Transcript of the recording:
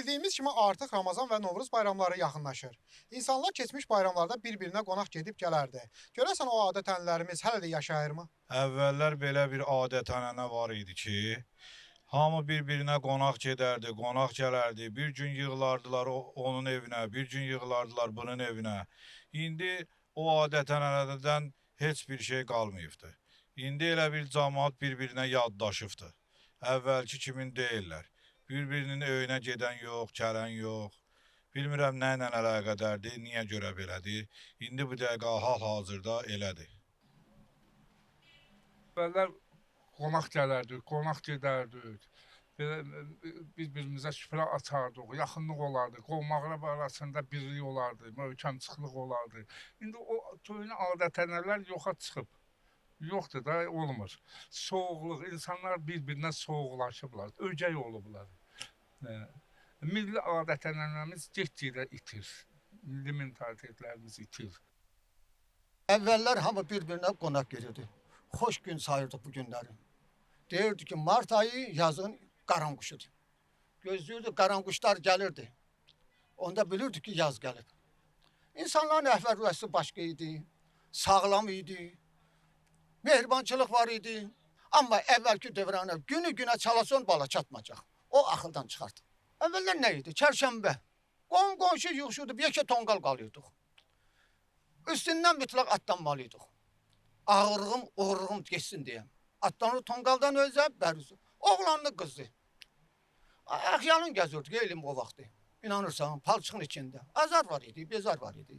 Bildiyimiz kimi artıq Ramazan və Novruz bayramları yaxınlaşır. İnsanlar keçmiş bayramlarda bir-birinə qonaq gedib gələrdi. Görəsən o adət-ənənələrimiz hələ də yaşayırmı? Əvvəllər belə bir adət-ənənə var idi ki, hamı bir-birinə qonaq gedərdi, qonaq gələrdi. Bir gün yığılardılar onun evinə, bir gün yığılardılar bunun evinə. İndi o adət-ənənədən heç bir şey qalmayıbdı. İndi elə bir cəmaət bir-birinə yaddaşıbdı. Əvvəlki kimin deyirlər. Bir-birinin öyünə gedən yox, gələn yox. Bilmirəm nə ilə əlaqədərdir, niyə görə belədir. İndi bu dəqiqə hal-hazırda elədir. Əvvəllər qonaq gələrdik, qonaq gedərdik. Belə bir-birimizə süfrə açardıq, yaxınlıq olardı, qonaq arasında birlik olardı, möhkəmçılık olardı. İndi o köhnə adət-ənənələr yoxa çıxıb. Yoxdur da, olmur. Soğuqluq, insanlar bir-birinə soğuqlaşıblar, ögey olublar. Milli adət-ənənəmiz get-gedə itir. Milli mentalitetlərimiz itir. Əvvəllər hamı bir-birinə qonaq gelirdi. Xoş gün sayırdı bu günləri. Deyirdi ki, Mart ayı yazın qaranquşudur. Gözləyirdi, qaranquşlar gəlirdi. Onda bilirdi ki, yaz gəlib. İnsanların əhval-ruhiyyəsi başqa idi, sağlam idi, mehribançılıq var idi. Amma əvvəlki dövrənə günü-günə çalason bala çatmayacaq. O axıldan çıxardı. Əvvəllər nə idi? Çərşənbə. Qonşu yığışırdı, bir iki tonqal qalıyorduk. Üstündən mütləq atlanmalıydıq. Ağırlığım, uğurluğum geçsin diye. Atlanır tonqaldan özə, bərüzü. Oğlanlı qızı. Əxyalın gəzirdik, elim o vaxtı. İnanırsan, palçığın içində. Azar var idi, bezar var idi.